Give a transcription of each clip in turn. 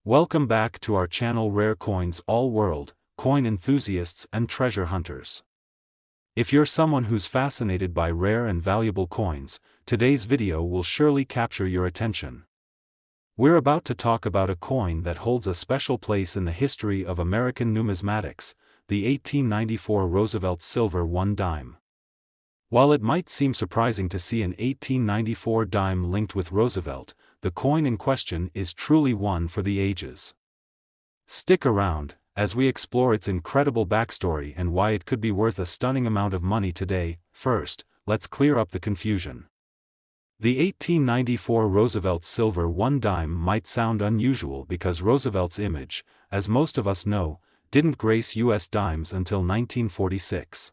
Welcome back to our channel Rare Coins All World, coin enthusiasts and treasure hunters. If you're someone who's fascinated by rare and valuable coins, today's video will surely capture your attention. We're about to talk about a coin that holds a special place in the history of American numismatics, the 1894 Roosevelt Silver 1 Dime. While it might seem surprising to see an 1894 dime linked with Roosevelt, the coin in question is truly one for the ages. Stick around, as we explore its incredible backstory and why it could be worth a stunning amount of money today. First, let's clear up the confusion. The 1894 Roosevelt Silver 1 Dime might sound unusual because Roosevelt's image, as most of us know, didn't grace U.S. dimes until 1946.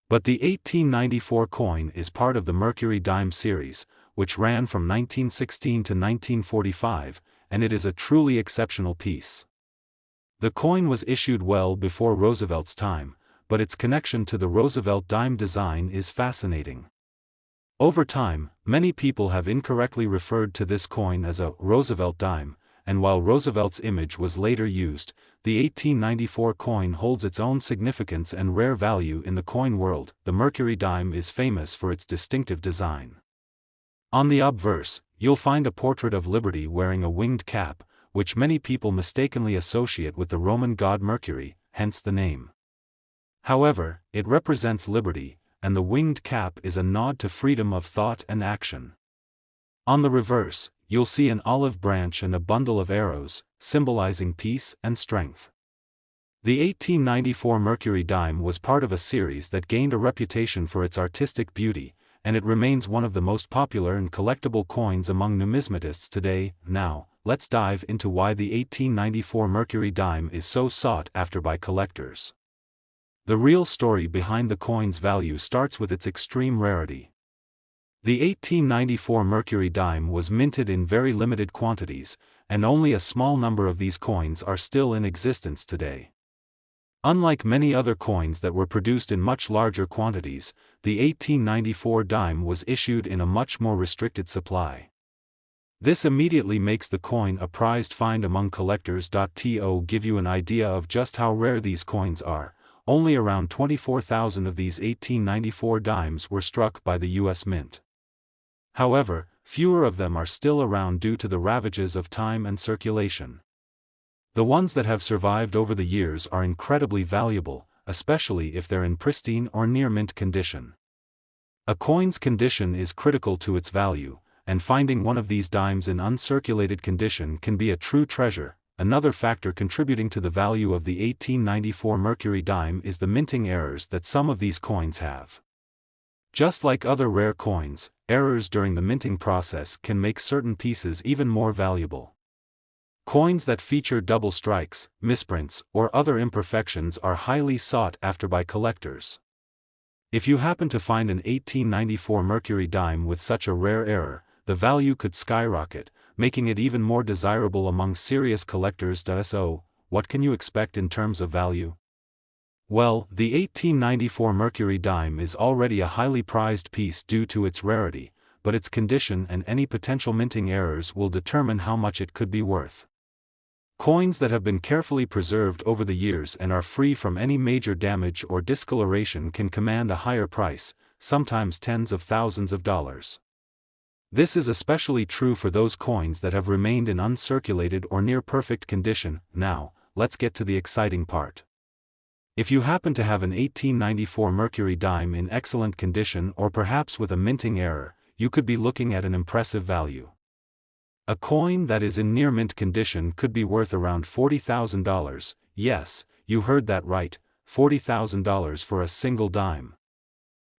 But the 1894 coin is part of the Mercury Dime series, which ran from 1916 to 1945, and it is a truly exceptional piece. The coin was issued well before Roosevelt's time, but its connection to the Roosevelt dime design is fascinating. Over time, many people have incorrectly referred to this coin as a Roosevelt dime, and while Roosevelt's image was later used, the 1894 coin holds its own significance and rare value in the coin world. The Mercury dime is famous for its distinctive design. On the obverse, you'll find a portrait of Liberty wearing a winged cap, which many people mistakenly associate with the Roman god Mercury, hence the name. However, it represents liberty, and the winged cap is a nod to freedom of thought and action. On the reverse, you'll see an olive branch and a bundle of arrows, symbolizing peace and strength. The 1894 Mercury dime was part of a series that gained a reputation for its artistic beauty, and it remains one of the most popular and collectible coins among numismatists today. Now, let's dive into why the 1894 Mercury dime is so sought after by collectors. The real story behind the coin's value starts with its extreme rarity. The 1894 Mercury dime was minted in very limited quantities, and only a small number of these coins are still in existence today. Unlike many other coins that were produced in much larger quantities, the 1894 dime was issued in a much more restricted supply. This immediately makes the coin a prized find among collectors. To give you an idea of just how rare these coins are, only around 24,000 of these 1894 dimes were struck by the U.S. Mint. However, fewer of them are still around due to the ravages of time and circulation. The ones that have survived over the years are incredibly valuable, especially if they're in pristine or near-mint condition. A coin's condition is critical to its value, and finding one of these dimes in uncirculated condition can be a true treasure. Another factor contributing to the value of the 1894 Mercury dime is the minting errors that some of these coins have. Just like other rare coins, errors during the minting process can make certain pieces even more valuable. Coins that feature double strikes, misprints, or other imperfections are highly sought after by collectors. If you happen to find an 1894 Mercury dime with such a rare error, the value could skyrocket, making it even more desirable among serious collectors. So, what can you expect in terms of value? Well, the 1894 Mercury dime is already a highly prized piece due to its rarity, but its condition and any potential minting errors will determine how much it could be worth. Coins that have been carefully preserved over the years and are free from any major damage or discoloration can command a higher price, sometimes tens of thousands of dollars. This is especially true for those coins that have remained in uncirculated or near-perfect condition. Now, let's get to the exciting part. If you happen to have an 1894 Mercury dime in excellent condition or perhaps with a minting error, you could be looking at an impressive value. A coin that is in near-mint condition could be worth around $40,000, yes, you heard that right, $40,000 for a single dime.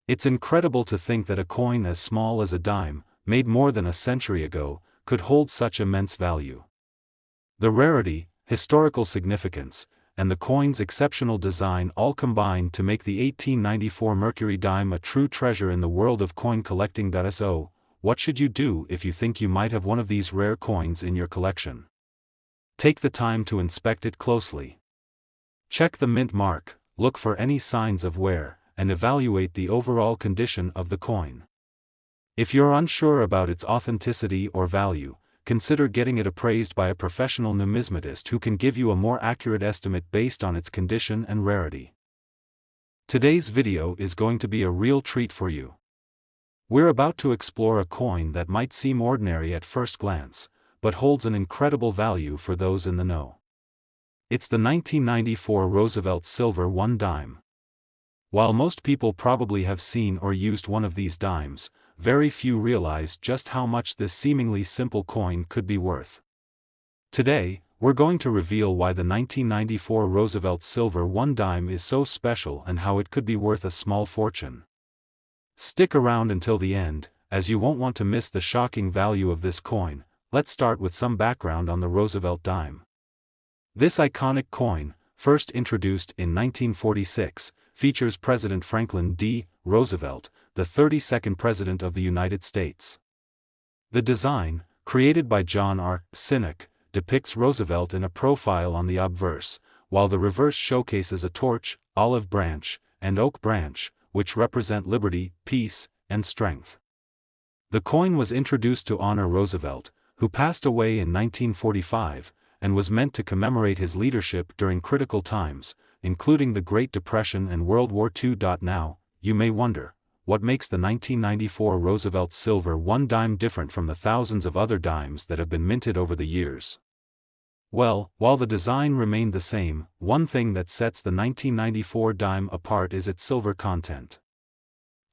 It's incredible to think that a coin as small as a dime, made more than a century ago, could hold such immense value. The rarity, historical significance, and the coin's exceptional design all combine to make the 1894 Mercury dime a true treasure in the world of coin collecting. So, what should you do if you think you might have one of these rare coins in your collection? Take the time to inspect it closely. Check the mint mark, look for any signs of wear, and evaluate the overall condition of the coin. If you're unsure about its authenticity or value, consider getting it appraised by a professional numismatist who can give you a more accurate estimate based on its condition and rarity. Today's video is going to be a real treat for you. We're about to explore a coin that might seem ordinary at first glance, but holds an incredible value for those in the know. It's the 1994 Roosevelt Silver 1 dime. While most people probably have seen or used one of these dimes, very few realize just how much this seemingly simple coin could be worth. Today, we're going to reveal why the 1994 Roosevelt Silver 1 dime is so special and how it could be worth a small fortune. Stick around until the end, as you won't want to miss the shocking value of this coin. Let's start with some background on the Roosevelt dime. This iconic coin, first introduced in 1946, features President Franklin D. Roosevelt, the 32nd President of the United States. The design, created by John R. Sinek, depicts Roosevelt in a profile on the obverse, while the reverse showcases a torch, olive branch, and oak branch, which represent liberty, peace, and strength. The coin was introduced to honor Roosevelt, who passed away in 1945, and was meant to commemorate his leadership during critical times, including the Great Depression and World War II. Now, you may wonder, what makes the 1994 Roosevelt Silver 1 dime different from the thousands of other dimes that have been minted over the years? Well, while the design remained the same, one thing that sets the 1994 dime apart is its silver content.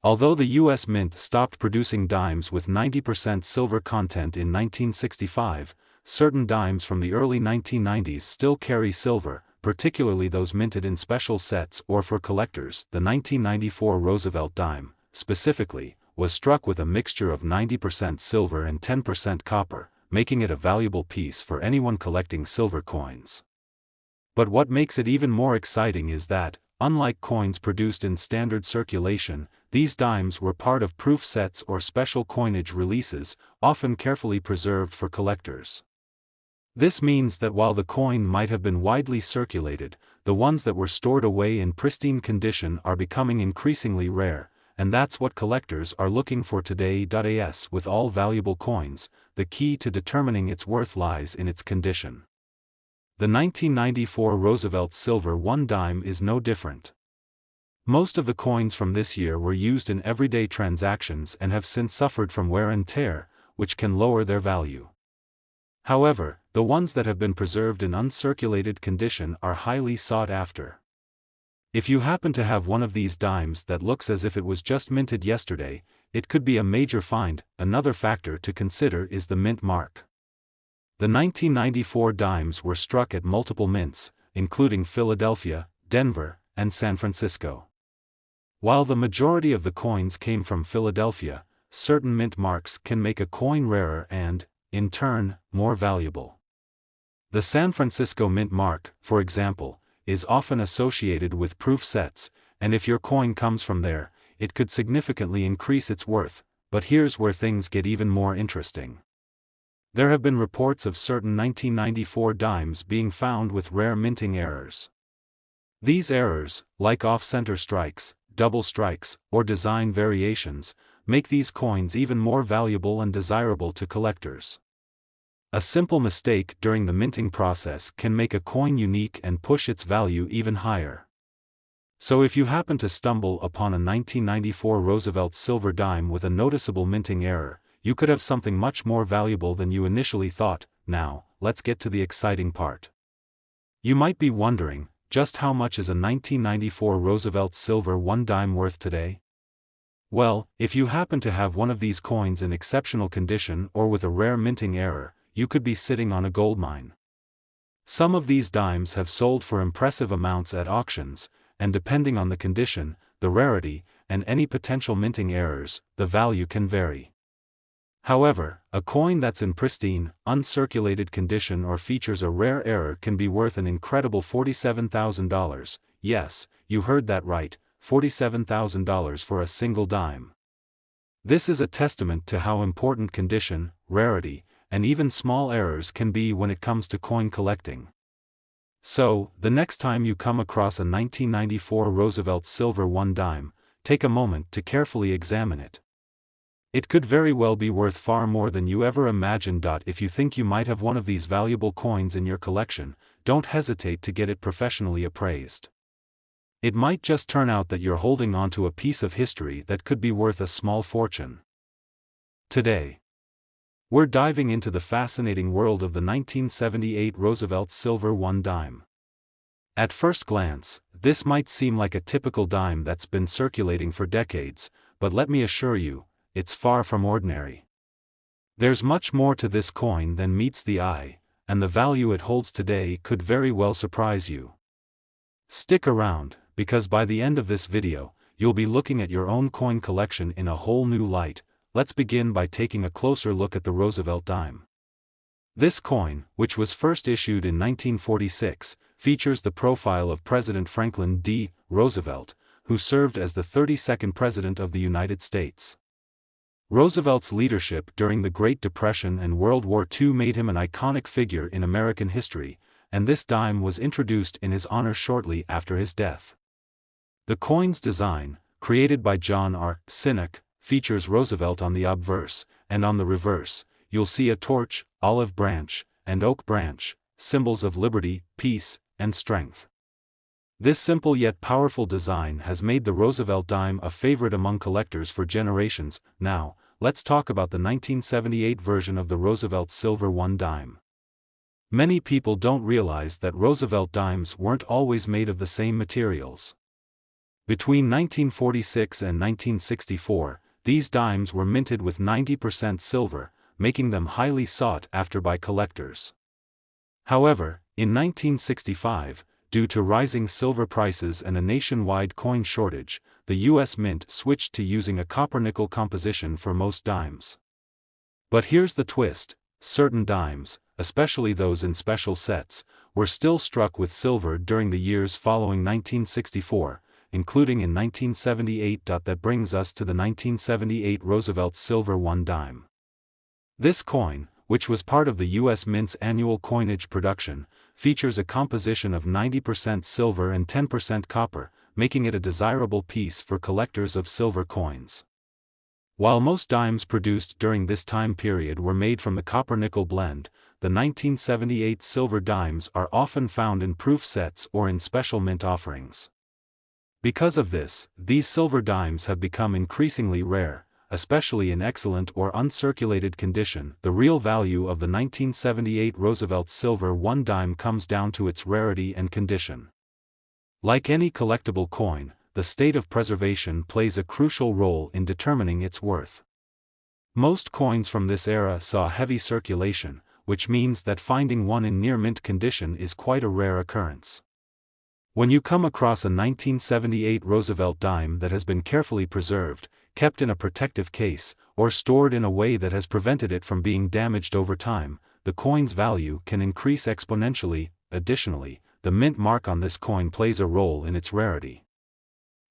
Although the U.S. Mint stopped producing dimes with 90% silver content in 1965, certain dimes from the early 1990s still carry silver, particularly those minted in special sets or for collectors. The 1994 Roosevelt dime, specifically, was struck with a mixture of 90% silver and 10% copper, making it a valuable piece for anyone collecting silver coins. But what makes it even more exciting is that, unlike coins produced in standard circulation, these dimes were part of proof sets or special coinage releases, often carefully preserved for collectors. This means that while the coin might have been widely circulated, the ones that were stored away in pristine condition are becoming increasingly rare, and that's what collectors are looking for today. As with all valuable coins, the key to determining its worth lies in its condition. The 1994 Roosevelt Silver 1 dime is no different. Most of the coins from this year were used in everyday transactions and have since suffered from wear and tear, which can lower their value. However, the ones that have been preserved in uncirculated condition are highly sought after. If you happen to have one of these dimes that looks as if it was just minted yesterday, it could be a major find. Another factor to consider is the mint mark. The 1994 dimes were struck at multiple mints, including Philadelphia, Denver, and San Francisco. While the majority of the coins came from Philadelphia, certain mint marks can make a coin rarer and, in turn, more valuable. The San Francisco mint mark, for example, is often associated with proof sets, and if your coin comes from there, it could significantly increase its worth. But here's where things get even more interesting. There have been reports of certain 1994 dimes being found with rare minting errors. These errors, like off-center strikes, double strikes, or design variations, make these coins even more valuable and desirable to collectors. A simple mistake during the minting process can make a coin unique and push its value even higher. So if you happen to stumble upon a 1994 Roosevelt silver dime with a noticeable minting error, you could have something much more valuable than you initially thought. Now, let's get to the exciting part. You might be wondering, just how much is a 1994 Roosevelt silver 1 dime worth today? Well, if you happen to have one of these coins in exceptional condition or with a rare minting error, you could be sitting on a goldmine. Some of these dimes have sold for impressive amounts at auctions, and depending on the condition, the rarity, and any potential minting errors, the value can vary. However, a coin that's in pristine, uncirculated condition or features a rare error can be worth an incredible $47,000. Yes, you heard that right, $47,000 for a single dime. This is a testament to how important condition, rarity, and even small errors can be when it comes to coin collecting. So, the next time you come across a 1994 Roosevelt Silver 1 dime, take a moment to carefully examine it. It could very well be worth far more than you ever imagined. If you think you might have one of these valuable coins in your collection, don't hesitate to get it professionally appraised. It might just turn out that you're holding onto a piece of history that could be worth a small fortune. Today, we're diving into the fascinating world of the 1978 Roosevelt Silver One Dime. At first glance, this might seem like a typical dime that's been circulating for decades, but let me assure you, it's far from ordinary. There's much more to this coin than meets the eye, and the value it holds today could very well surprise you. Stick around, because by the end of this video, you'll be looking at your own coin collection in a whole new light. Let's begin by taking a closer look at the Roosevelt Dime. This coin, which was first issued in 1946, features the profile of President Franklin D. Roosevelt, who served as the 32nd President of the United States. Roosevelt's leadership during the Great Depression and World War II made him an iconic figure in American history, and this dime was introduced in his honor shortly after his death. The coin's design, created by John R. Sinek, features Roosevelt on the obverse, and on the reverse, you'll see a torch, olive branch, and oak branch, symbols of liberty, peace, and strength. This simple yet powerful design has made the Roosevelt dime a favorite among collectors for generations. Now, let's talk about the 1978 version of the Roosevelt Silver One Dime. Many people don't realize that Roosevelt dimes weren't always made of the same materials. Between 1946 and 1964, these dimes were minted with 90% silver, making them highly sought after by collectors. However, in 1965, due to rising silver prices and a nationwide coin shortage, the U.S. Mint switched to using a copper-nickel composition for most dimes. But here's the twist: certain dimes, especially those in special sets, were still struck with silver during the years following 1964, including in 1978. That brings us to the 1978 Roosevelt Silver One Dime. This coin, which was part of the U.S. Mint's annual coinage production, features a composition of 90% silver and 10% copper, making it a desirable piece for collectors of silver coins. While most dimes produced during this time period were made from the copper-nickel blend, the 1978 silver dimes are often found in proof sets or in special mint offerings. Because of this, these silver dimes have become increasingly rare, especially in excellent or uncirculated condition. The real value of the 1978 Roosevelt Silver One Dime comes down to its rarity and condition. Like any collectible coin, the state of preservation plays a crucial role in determining its worth. Most coins from this era saw heavy circulation, which means that finding one in near mint condition is quite a rare occurrence. When you come across a 1978 Roosevelt dime that has been carefully preserved, kept in a protective case, or stored in a way that has prevented it from being damaged over time, the coin's value can increase exponentially. Additionally, the mint mark on this coin plays a role in its rarity.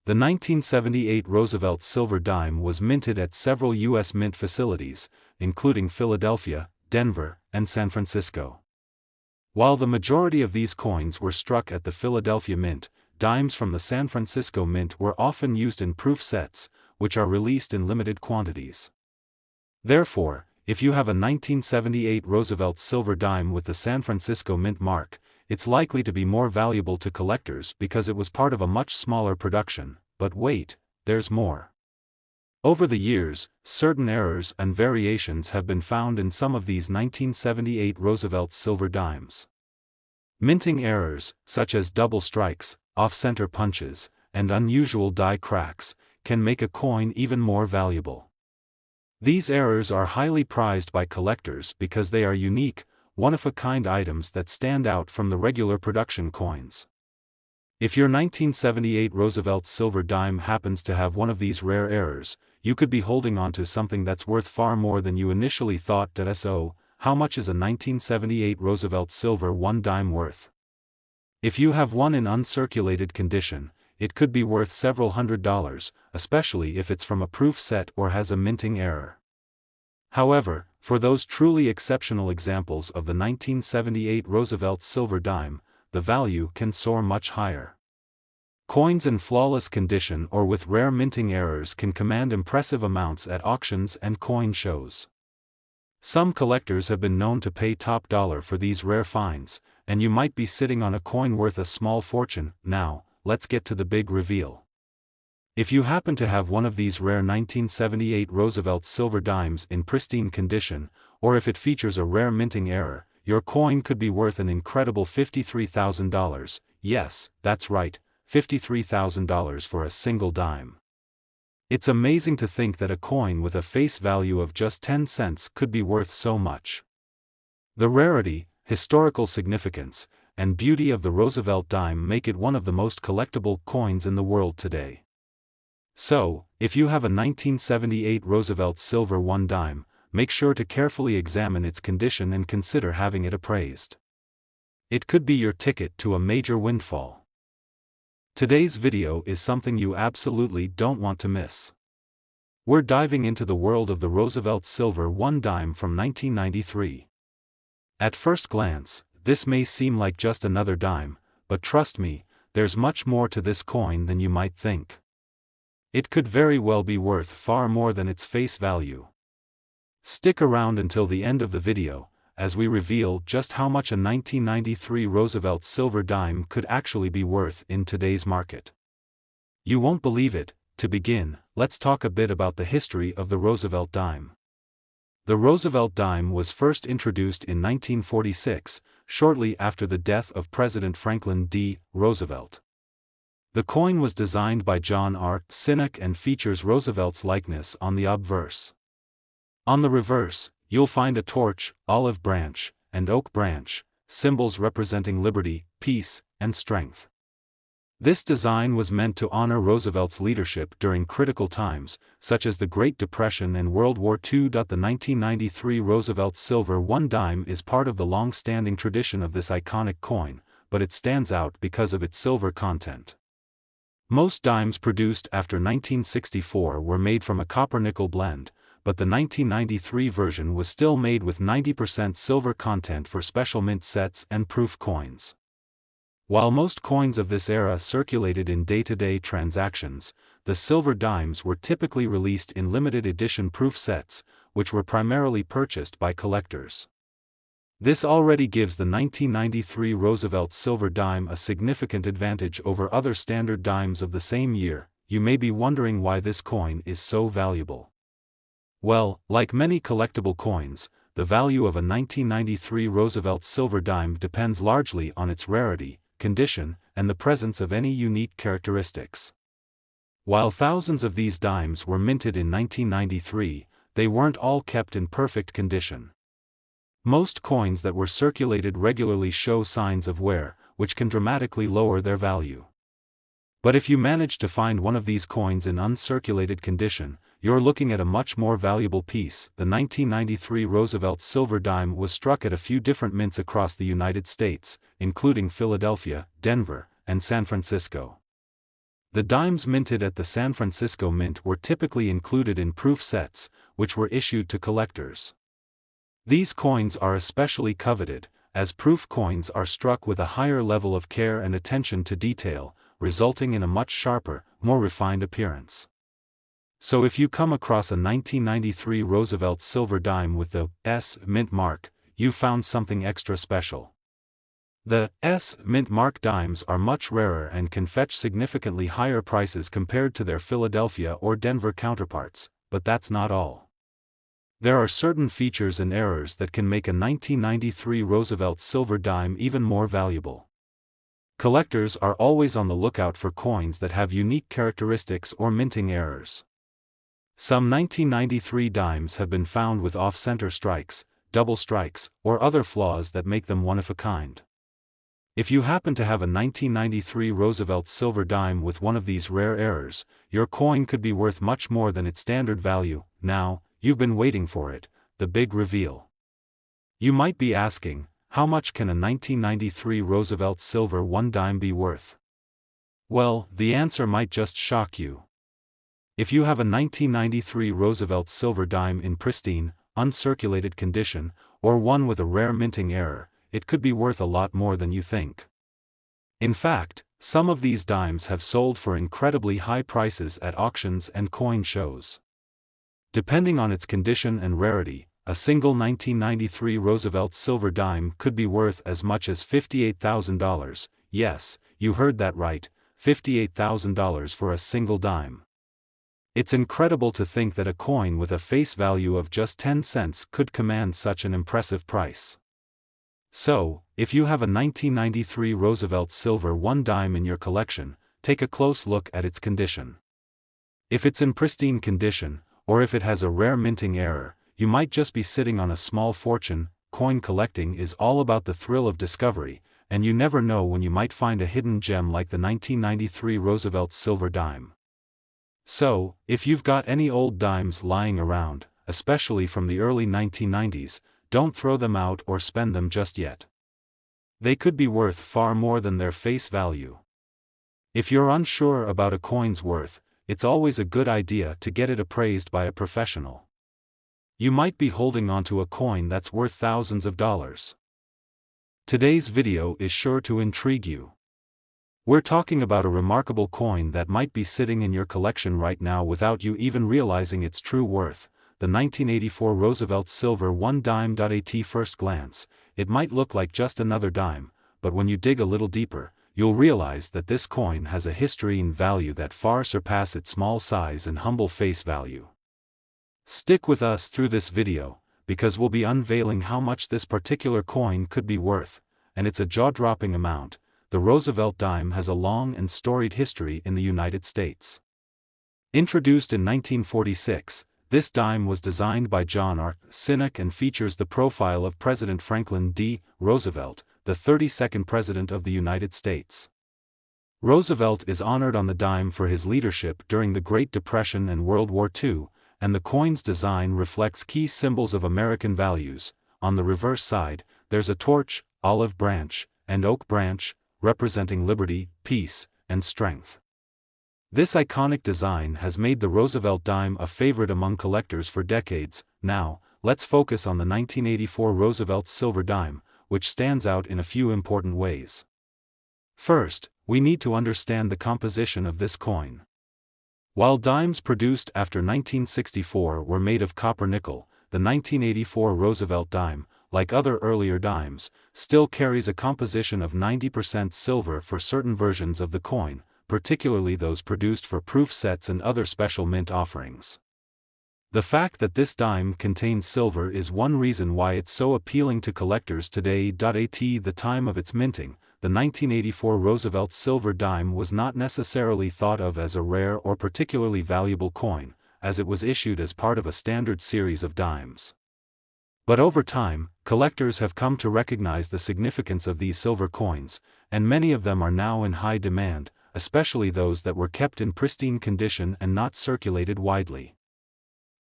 The 1978 Roosevelt Silver Dime was minted at several U.S. Mint facilities, including Philadelphia, Denver, and San Francisco. While the majority of these coins were struck at the Philadelphia Mint, dimes from the San Francisco Mint were often used in proof sets, which are released in limited quantities. Therefore, if you have a 1978 Roosevelt silver dime with the San Francisco Mint mark, it's likely to be more valuable to collectors because it was part of a much smaller production. But wait, there's more. Over the years, certain errors and variations have been found in some of these 1978 Roosevelt silver dimes. Minting errors, such as double strikes, off-center punches, and unusual die cracks, can make a coin even more valuable. These errors are highly prized by collectors because they are unique, one-of-a-kind items that stand out from the regular production coins. If your 1978 Roosevelt silver dime happens to have one of these rare errors, you could be holding on to something that's worth far more than you initially thought. So, how much is a 1978 Roosevelt Silver One Dime worth? If you have one in uncirculated condition, it could be worth several $100s, especially if it's from a proof set or has a minting error. However, for those truly exceptional examples of the 1978 Roosevelt Silver Dime, the value can soar much higher. Coins in flawless condition or with rare minting errors can command impressive amounts at auctions and coin shows. Some collectors have been known to pay top dollar for these rare finds, and you might be sitting on a coin worth a small fortune. Now, let's get to the big reveal. If you happen to have one of these rare 1978 Roosevelt silver dimes in pristine condition, or if it features a rare minting error, your coin could be worth an incredible $53,000. Yes, that's right, $53,000 for a single dime. It's amazing to think that a coin with a face value of just 10 cents could be worth so much. The rarity, historical significance, and beauty of the Roosevelt dime make it one of the most collectible coins in the world today. So, if you have a 1978 Roosevelt silver 1 dime, make sure to carefully examine its condition and consider having it appraised. It could be your ticket to a major windfall. Today's video is something you absolutely don't want to miss. We're diving into the world of the Roosevelt silver 1 dime from 1993. At first glance, this may seem like just another dime, but trust me, there's much more to this coin than you might think. It could very well be worth far more than its face value. Stick around until the end of the video, as we reveal just how much a 1993 Roosevelt silver dime could actually be worth in today's market. You won't believe it. To begin, let's talk a bit about the history of the Roosevelt dime. The Roosevelt dime was first introduced in 1946, shortly after the death of President Franklin D. Roosevelt. The coin was designed by John R. Sinnott and features Roosevelt's likeness on the obverse. On the reverse, you'll find a torch, olive branch, and oak branch, symbols representing liberty, peace, and strength. This design was meant to honor Roosevelt's leadership during critical times, such as the Great Depression and World War II. The 1993 Roosevelt silver 1 dime is part of the long-standing tradition of this iconic coin, but it stands out because of its silver content. Most dimes produced after 1964 were made from a copper-nickel blend, but the 1993 version was still made with 90% silver content for special mint sets and proof coins. While most coins of this era circulated in day-to-day transactions, the silver dimes were typically released in limited edition proof sets, which were primarily purchased by collectors. This already gives the 1993 Roosevelt silver dime a significant advantage over other standard dimes of the same year. You may be wondering why this coin is so valuable. Well, like many collectible coins, the value of a 1993 Roosevelt silver dime depends largely on its rarity, condition, and the presence of any unique characteristics. While thousands of these dimes were minted in 1993, they weren't all kept in perfect condition. Most coins that were circulated regularly show signs of wear, which can dramatically lower their value. But if you manage to find one of these coins in uncirculated condition, you're looking at a much more valuable piece. The 1993 Roosevelt silver dime was struck at a few different mints across the United States, including Philadelphia, Denver, and San Francisco. The dimes minted at the San Francisco Mint were typically included in proof sets, which were issued to collectors. These coins are especially coveted, as proof coins are struck with a higher level of care and attention to detail, resulting in a much sharper, more refined appearance. So if you come across a 1993 Roosevelt silver dime with the S Mint mark, you found something extra special. The S Mint mark dimes are much rarer and can fetch significantly higher prices compared to their Philadelphia or Denver counterparts, but that's not all. There are certain features and errors that can make a 1993 Roosevelt silver dime even more valuable. Collectors are always on the lookout for coins that have unique characteristics or minting errors. Some 1993 dimes have been found with off-center strikes, double strikes, or other flaws that make them one of a kind. If you happen to have a 1993 Roosevelt silver dime with one of these rare errors, your coin could be worth much more than its standard value. Now, you've been waiting for it, the big reveal. You might be asking, how much can a 1993 Roosevelt silver 1 dime be worth? Well, the answer might just shock you. If you have a 1993 Roosevelt silver dime in pristine, uncirculated condition, or one with a rare minting error, it could be worth a lot more than you think. In fact, Some of these dimes have sold for incredibly high prices at auctions and coin shows. Depending on its condition and rarity, a single 1993 Roosevelt silver dime could be worth as much as $58,000, yes, you heard that right, $58,000 for a single dime. It's incredible to think that a coin with a face value of just 10 cents could command such an impressive price. So, if you have a 1993 Roosevelt silver 1 dime in your collection, take a close look at its condition. If it's in pristine condition, or if it has a rare minting error, you might just be sitting on a small fortune. Coin collecting is all about the thrill of discovery, and you never know when you might find a hidden gem like the 1993 Roosevelt silver dime. So, if you've got any old dimes lying around, especially from the early 1990s, don't throw them out or spend them just yet. They could be worth far more than their face value. If you're unsure about a coin's worth, it's always a good idea to get it appraised by a professional. You might be holding onto a coin that's worth thousands of dollars. Today's video is sure to intrigue you. We're talking about a remarkable coin that might be sitting in your collection right now without you even realizing its true worth, the 1984 Roosevelt silver 1 dime. At first glance, it might look like just another dime, but when you dig a little deeper, you'll realize that this coin has a history and value that far surpass its small size and humble face value. Stick with us through this video, because we'll be unveiling how much this particular coin could be worth, and it's a jaw-dropping amount. The Roosevelt dime has a long and storied history in the United States. Introduced in 1946, this dime was designed by John R. Sinek and features the profile of President Franklin D. Roosevelt, the 32nd President of the United States. Roosevelt is honored on the dime for his leadership during the Great Depression and World War II, and the coin's design reflects key symbols of American values. On the reverse side, there's a torch, olive branch, and oak branch, representing liberty, peace, and strength. This iconic design has made the Roosevelt dime a favorite among collectors for decades. Now, let's focus on the 1984 Roosevelt silver dime, which stands out in a few important ways. First, we need to understand the composition of this coin. While dimes produced after 1964 were made of copper-nickel, the 1984 Roosevelt dime, like other earlier dimes, still carries a composition of 90% silver for certain versions of the coin, particularly those produced for proof sets and other special mint offerings. The fact that this dime contains silver is one reason why it's so appealing to collectors today. At the time of its minting, the 1984 Roosevelt silver dime was not necessarily thought of as a rare or particularly valuable coin, as it was issued as part of a standard series of dimes. But over time, collectors have come to recognize the significance of these silver coins, and many of them are now in high demand, especially those that were kept in pristine condition and not circulated widely.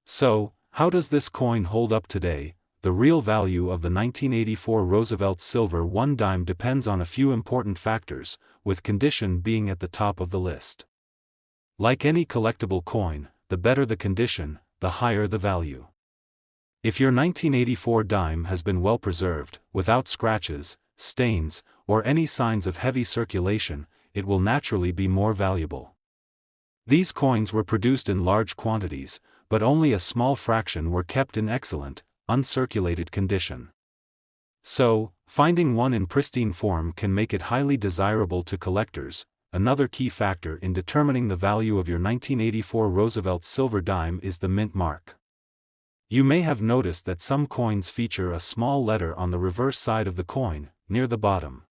So, how does this coin hold up today? The real value of the 1984 Roosevelt silver 1 dime depends on a few important factors, with condition being at the top of the list. Like any collectible coin, the better the condition, the higher the value. If your 1984 dime has been well preserved, without scratches, stains, or any signs of heavy circulation, it will naturally be more valuable. These coins were produced in large quantities, but only a small fraction were kept in excellent, uncirculated condition. So, finding one in pristine form can make it highly desirable to collectors. Another key factor in determining the value of your 1984 Roosevelt silver dime is the mint mark. You may have noticed that some coins feature a small letter on the reverse side of the coin, near the bottom.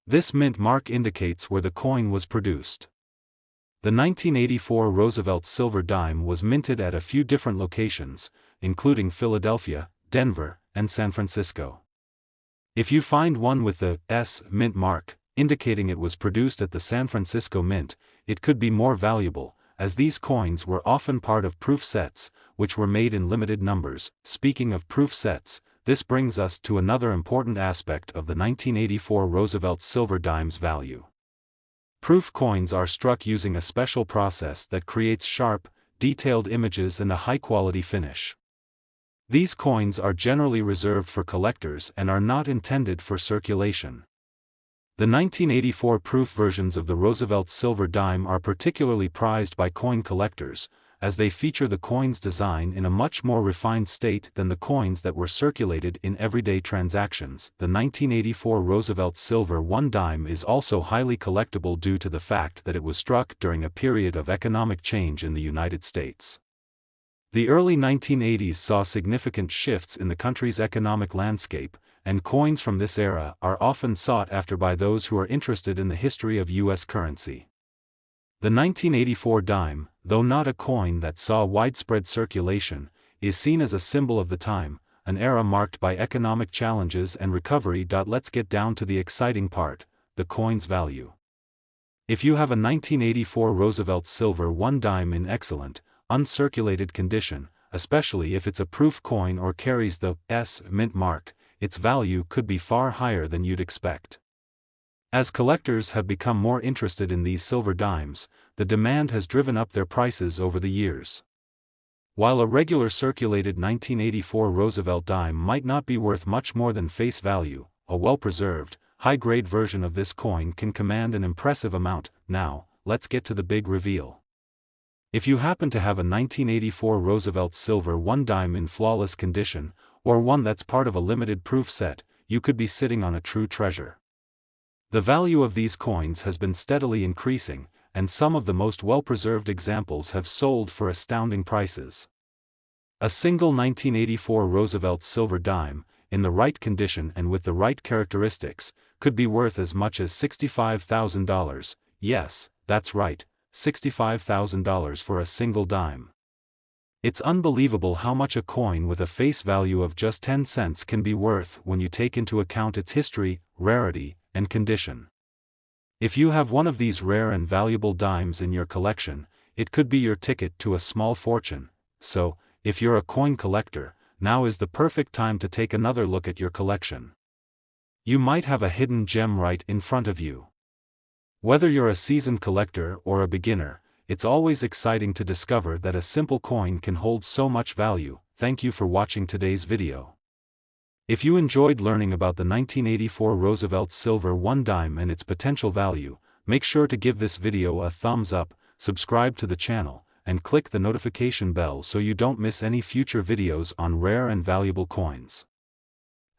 This mint mark indicates where the coin was produced. The 1984 Roosevelt silver dime was minted at a few different locations, including Philadelphia, Denver, and San Francisco. If you find one with the S mint mark, indicating it was produced at the San Francisco Mint, it could be more valuable, as these coins were often part of proof sets, which were made in limited numbers. Speaking of proof sets, this brings us to another important aspect of the 1984 Roosevelt silver dime's value. Proof coins are struck using a special process that creates sharp, detailed images and a high-quality finish. These coins are generally reserved for collectors and are not intended for circulation. The 1984 proof versions of the Roosevelt silver dime are particularly prized by coin collectors, as they feature the coin's design in a much more refined state than the coins that were circulated in everyday transactions. The 1984 Roosevelt silver 1 dime is also highly collectible due to the fact that it was struck during a period of economic change in the United States. The early 1980s saw significant shifts in the country's economic landscape, and coins from this era are often sought after by those who are interested in the history of U.S. currency. The 1984 dime, though not a coin that saw widespread circulation, is seen as a symbol of the time, an era marked by economic challenges and recovery. Let's get down to the exciting part, the coin's value. If you have a 1984 Roosevelt silver 1 dime in excellent, uncirculated condition, especially if it's a proof coin or carries the S mint mark, its value could be far higher than you'd expect. As collectors have become more interested in these silver dimes, the demand has driven up their prices over the years. While a regular circulated 1984 Roosevelt dime might not be worth much more than face value, a well-preserved, high-grade version of this coin can command an impressive amount. Now, let's get to the big reveal. If you happen to have a 1984 Roosevelt silver 1 dime in flawless condition, or one that's part of a limited proof set, you could be sitting on a true treasure. The value of these coins has been steadily increasing, and some of the most well-preserved examples have sold for astounding prices. A single 1984 Roosevelt silver dime, in the right condition and with the right characteristics, could be worth as much as $65,000, yes, that's right, $65,000 for a single dime. It's unbelievable how much a coin with a face value of just 10 cents can be worth when you take into account its history, rarity, and condition. If you have one of these rare and valuable dimes in your collection, it could be your ticket to a small fortune. So, if you're a coin collector, now is the perfect time to take another look at your collection. You might have a hidden gem right in front of you. Whether you're a seasoned collector or a beginner, it's always exciting to discover that a simple coin can hold so much value. Thank you for watching today's video. If you enjoyed learning about the 1984 Roosevelt silver 1 dime and its potential value, make sure to give this video a thumbs up, subscribe to the channel, and click the notification bell so you don't miss any future videos on rare and valuable coins.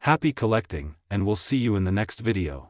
Happy collecting, and we'll see you in the next video.